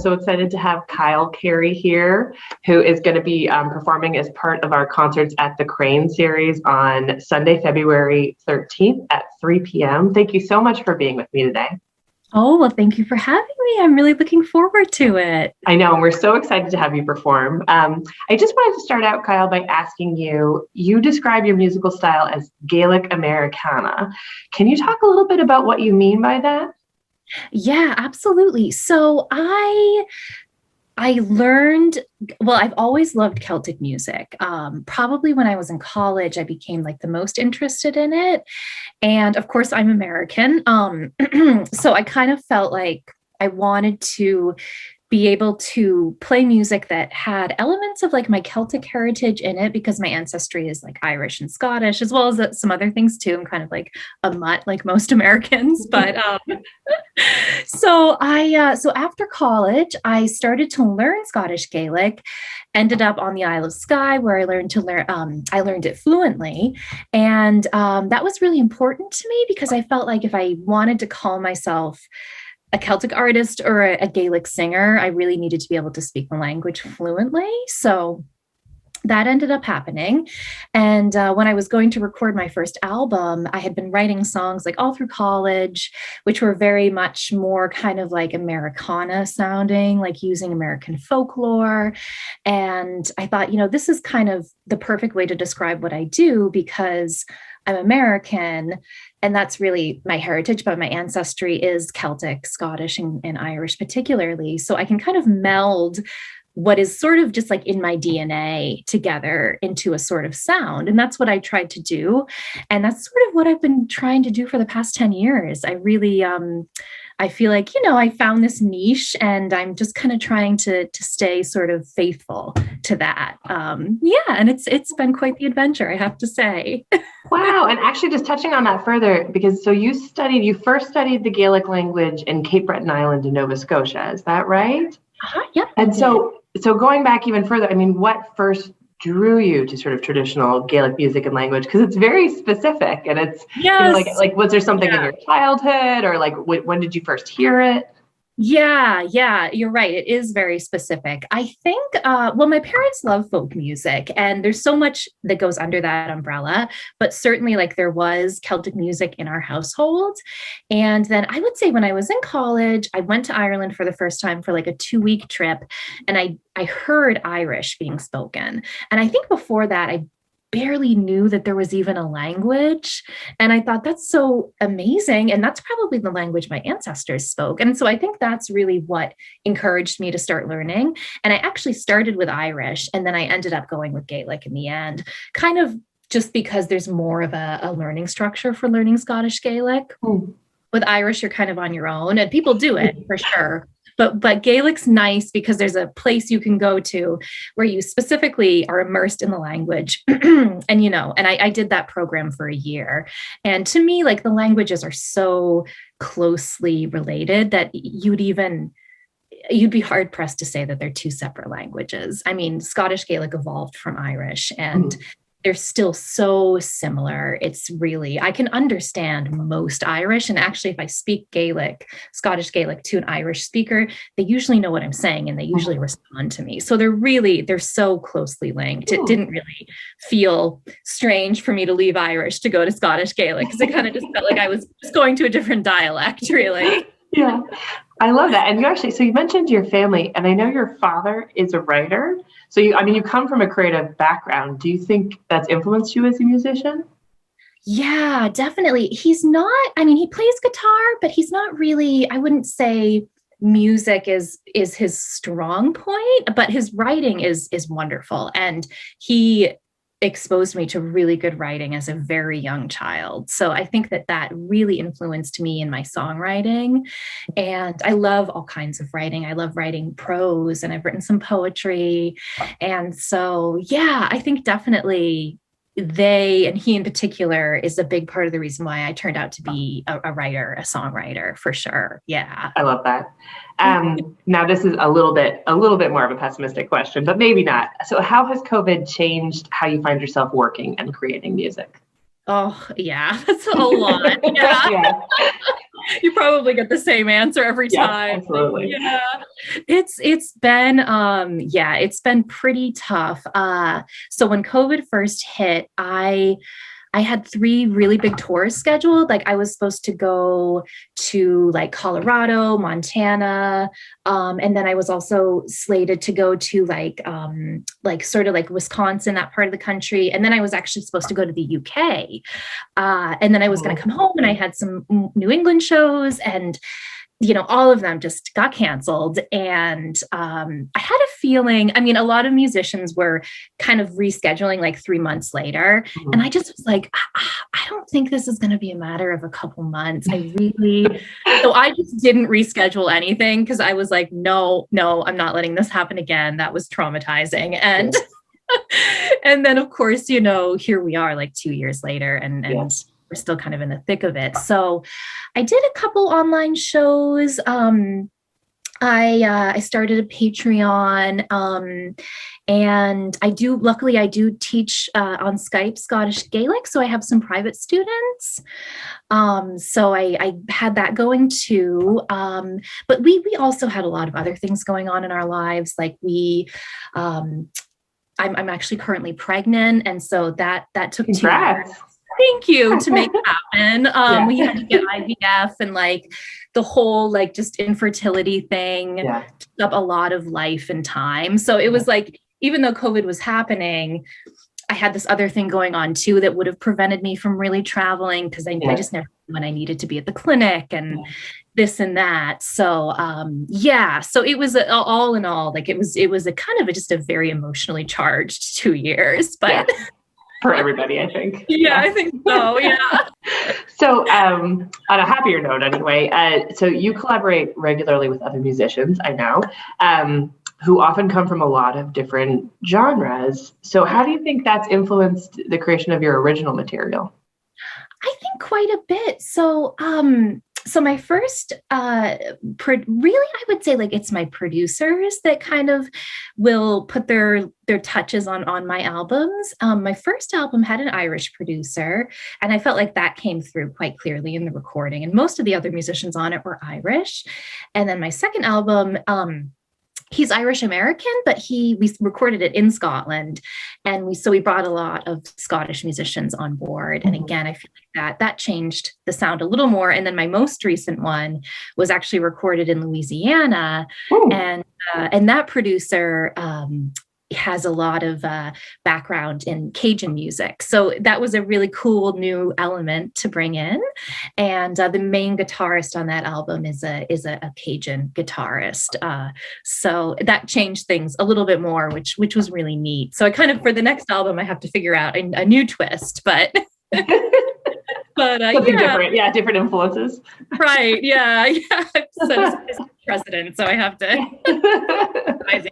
so excited to have Kyle Carey here, who is going to be performing as part of our concerts at the Crane series on Sunday, February 13th at 3 p.m. Thank you so much for being with me today. Oh, well, thank you for having me. I'm really looking forward to it. I know, and we're so excited to have you perform. I just wanted to start out, Kyle, by asking you describe your musical style as Gaelic Americana. Can you talk a little bit about what you mean by that? Yeah, absolutely. So I learned, well, I've always loved Celtic music. Probably when I was in college, I became like the most interested in it. And of course, I'm American. So I kind of felt like I wanted to be able to play music that had elements of like my Celtic heritage in it because my ancestry is like Irish and Scottish, as well as some other things too. I'm kind of like a mutt like most Americans, but so after college, I started to learn Scottish Gaelic, ended up on the Isle of Skye where I learned it fluently. And that was really important to me because I felt like if I wanted to call myself a Celtic artist or a Gaelic singer, I really needed to be able to speak the language fluently. So that ended up happening. And when I was going to record my first album, I had been writing songs like all through college, which were very much more kind of like Americana sounding, like using American folklore. And I thought, this is kind of the perfect way to describe what I do because I'm American, and that's really my heritage, but my ancestry is Celtic, Scottish, and Irish particularly. So I can kind of meld what is sort of just like in my DNA together into a sort of sound. And that's what I tried to do. And that's sort of what I've been trying to do for the past 10 years. I really, I feel like, I found this niche and I'm just kind of trying to stay sort of faithful to that. And it's been quite the adventure, I have to say. Wow. And actually just touching on that further, because so you first studied the Gaelic language in Cape Breton Island in Nova Scotia. Is that right? Yep. And so going back even further, I mean, what first drew you to sort of traditional Gaelic music and language? Because it's very specific and it's, yes. like, was there something in your childhood or like, when did you first hear it? Yeah, you're right. It is very specific. I think, my parents love folk music and there's so much that goes under that umbrella, but certainly like there was Celtic music in our household. And then I would say when I was in college, I went to Ireland for the first time for like a 2-week trip and I heard Irish being spoken. And I think before that, I barely knew that there was even a language. And I thought that's so amazing. And that's probably the language my ancestors spoke. And so I think that's really what encouraged me to start learning. And I actually started with Irish and then I ended up going with Gaelic in the end, kind of just because there's more of a learning structure for learning Scottish Gaelic. With Irish, you're kind of on your own and people do it for sure. But Gaelic's nice because there's a place you can go to where you specifically are immersed in the language. And, I did that program for a year. And to me, like the languages are so closely related that you'd be hard pressed to say that they're two separate languages. I mean, Scottish Gaelic evolved from Irish and they're still so similar. It's really, I can understand most Irish. And actually, if I speak Scottish Gaelic to an Irish speaker, they usually know what I'm saying and they usually respond to me. So they're so closely linked. It didn't really feel strange for me to leave Irish to go to Scottish Gaelic because it kind of just felt like I was just going to a different dialect, really. Yeah, I love that. And you mentioned your family, and I know your father is a writer. So you come from a creative background. Do you think that's influenced you as a musician? Yeah, definitely. He plays guitar, but he's not really, I wouldn't say music is his strong point, but his writing is wonderful. And he exposed me to really good writing as a very young child. So I think that really influenced me in my songwriting. And I love all kinds of writing. I love writing prose and I've written some poetry. And so, I think definitely he in particular is a big part of the reason why I turned out to be a writer, a songwriter for sure. Yeah. I love that. Now this is a little bit more of a pessimistic question, but maybe not. So how has COVID changed how you find yourself working and creating music? Oh yeah, that's a lot. Yeah. You probably get the same answer every time. Absolutely. Yeah. It's been pretty tough. So when COVID first hit, I had 3 really big tours scheduled. Like I was supposed to go to like Colorado, Montana, and then I was also slated to go to like sort of like Wisconsin, that part of the country. And then I was actually supposed to go to the UK. And then I was going to come home, and I had some New England shows, and all of them just got canceled. And I had a feeling, I mean, a lot of musicians were kind of rescheduling like 3 months later. Mm-hmm. And I just was like, I don't think this is going to be a matter of a couple months. So I just didn't reschedule anything, because I was like, no, I'm not letting this happen again. That was traumatizing. And, and then of course, here we are like 2 years later, and we're still kind of in the thick of it. So I did a couple online shows. I started a Patreon, and luckily I do teach on Skype Scottish Gaelic. So I have some private students. So I had that going too. But we also had a lot of other things going on in our lives. Like I'm actually currently pregnant. And so that took 2 years. Thank you, to make it happen. We had to get IVF, and like the whole like just infertility thing took up a lot of life and time. So it was like, even though COVID was happening, I had this other thing going on too that would have prevented me from really traveling, because I just never knew when I needed to be at the clinic and this and that. So so it was all in all, like it was a kind of just a very emotionally charged 2 years, but. For everybody, I think. Yeah, I think so. Yeah. So, on a happier note, anyway, so you collaborate regularly with other musicians, I know, who often come from a lot of different genres. So, how do you think that's influenced the creation of your original material? I think quite a bit. So my first, really, I would say like it's my producers that kind of will put their touches on my albums. My first album had an Irish producer, and I felt like that came through quite clearly in the recording. And most of the other musicians on it were Irish. And then my second album, he's Irish American, but we recorded it in Scotland, and we brought a lot of Scottish musicians on board. And again, I feel like that changed the sound a little more. And then my most recent one was actually recorded in Louisiana, and that producer has a lot of background in Cajun music. So that was a really cool new element to bring in. And the main guitarist on that album is a Cajun guitarist. So that changed things a little bit more, which was really neat. So I kind of, for the next album, I have to figure out a new twist, but something different. Yeah, different influences. Right. Yeah. So it's precedent, so I have to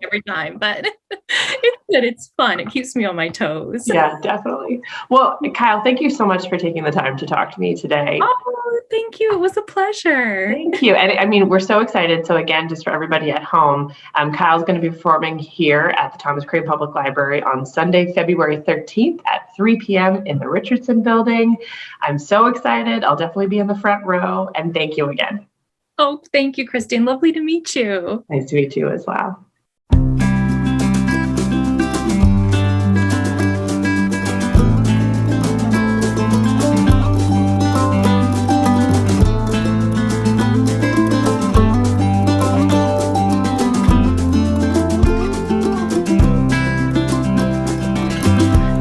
every time, but it's good. It's fun. It keeps me on my toes. Yeah, definitely. Well, Kyle, thank you so much for taking the time to talk to me today. Oh, thank you. It was a pleasure. Thank you. And I mean, we're so excited. So again, just for everybody at home, Kyle's going to be performing here at the Thomas Crane Public Library on Sunday, February 13th at 3 p.m. in the Richardson Building. I'm so excited. I'll definitely be in the front row. And thank you again. Oh, thank you, Christine. Lovely to meet you. Nice to meet you as well.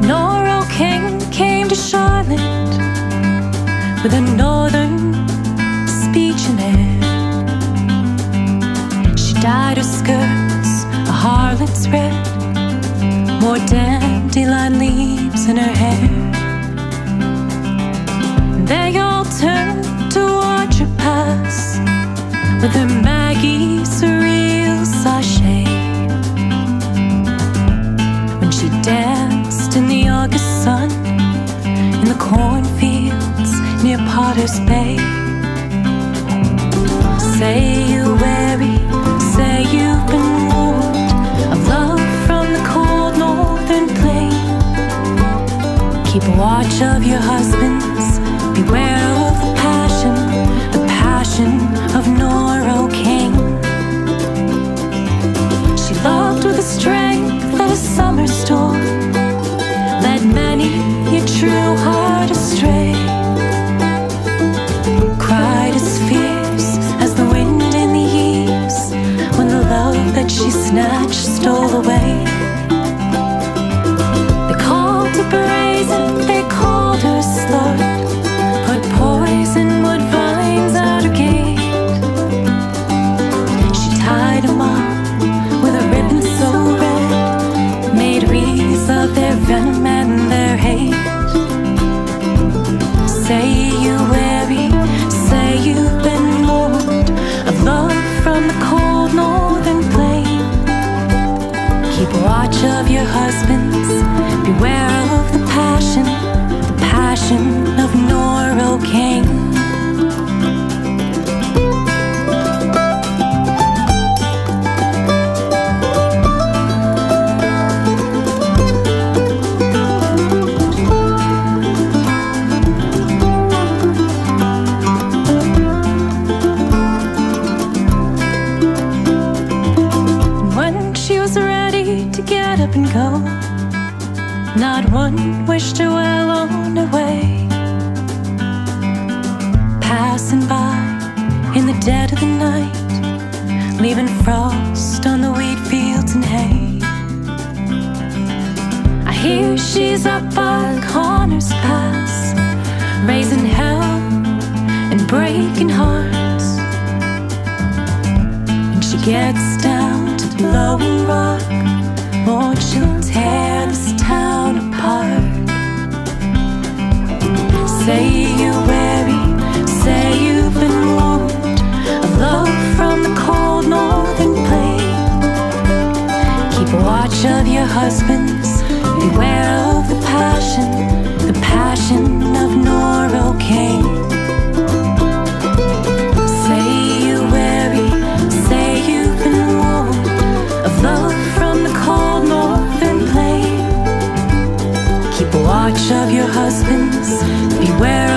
Nora King came to Charlotte with a northern speech in it. Dyed her skirts a harlot's red, more dandelion leaves in her hair. They all turned to watch her pass with her Maggie surreal sachet. When she danced in the August sun in the cornfields near Potter's Bay. Say you're weary, say you've been warned of love from the cold northern plain. Keep a watch of your husbands, beware of the passion snatched, stole away. They called her brazen, they called her slut, put poison wood vines at her gate. She tied them up with a ribbon so red, made wreaths of their venom and their hate. Say you weary, say you've been warned of love from the cold northern plain. Keep watch of your husbands, beware of the passion of Norocaine. Up and go, not one wished her well on her way. Passing by in the dead of the night, leaving frost on the wheat fields and hay. I hear she's up by Connors Pass, raising hell and breaking hearts. When she gets down to Blowing Rock, Lord, she'll tear this town apart. Say you're weary, say you've been warned of love from the cold northern plain. Keep watch of your husbands, beware of the passion of Norocaine. Say you're weary, say you've been warned of love from the cold northern plain. Keep watch of your husbands, beware